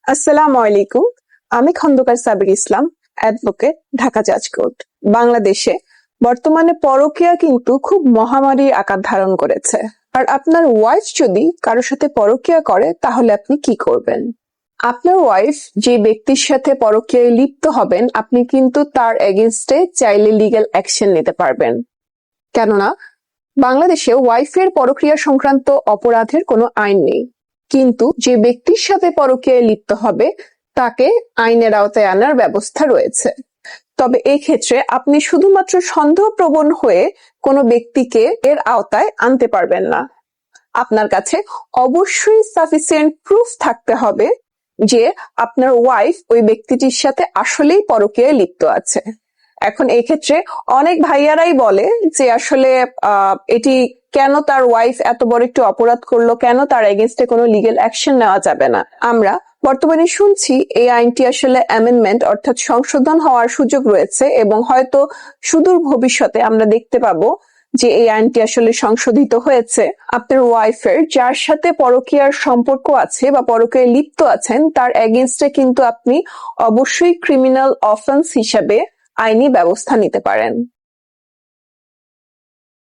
আসসালামু আলাইকুম। আমি খন্দকার সাবির ইসলাম, অ্যাডভোকেট, ঢাকা জাজ কোর্ট। বাংলাদেশে বর্তমানে পরকীয়া কিন্তু খুব মহামারীর আকার ধারণ করেছে। আর আপনার ওয়াইফ যদি কারোর সাথে পরকীয়া করে তাহলে আপনি কি করবেন? আপনার ওয়াইফ যে ব্যক্তির সাথে পরকীয়ায় লিপ্ত হবেন, আপনি কিন্তু তার এগেইনস্টে চাইলে লিগ্যাল অ্যাকশন নিতে পারবেন। কেননা বাংলাদেশে ওয়াইফের পরকীয়া সংক্রান্ত অপরাধের কোনো আইন নেই, কিন্তু যে ব্যক্তির সাথে পরকীয়ায় লিপ্ত হবে তাকে আইনের আওতায় আনার ব্যবস্থা রয়েছে। তবে এই ক্ষেত্রে আপনি শুধুমাত্র সন্দেহপ্রবণ হয়ে কোনো ব্যক্তিকে এর আওতায় আনতে পারবেন না। আপনার কাছে অবশ্যই সাফিসিয়েন্ট প্রুফ থাকতে হবে যে আপনার ওয়াইফ ওই ব্যক্তিটির সাথে আসলেই পরকীয়ায় লিপ্ত আছে। এখন এই ক্ষেত্রে অনেক ভাইয়ারাই বলে যে আসলে এটি কেন তার ওয়াইফ এত বড় একটু অপরাধ করলো, কেন তার এগেইনস্টে কোনো লিগ্যাল অ্যাকশন নেওয়া যাবে না। আমরা বর্তমানে শুনছি এই আইনটি আসলে অ্যামেন্ডমেন্ট অর্থাৎ সংশোধন হওয়ার সুযোগ রয়েছে এবং হয়তো সুদূর ভবিষ্যতে আমরা দেখতে পাবো যে এই আইনটি আসলে সংশোধিত হয়েছে। আপনার ওয়াইফের যার সাথে পরকীয়ার সম্পর্ক আছে বা পরকীয়ায় লিপ্ত আছেন তার এগেইনস্টে কিন্তু আপনি অবশ্যই ক্রিমিনাল অফেন্স হিসাবে আইনি ব্যবস্থা নিতে পারেন।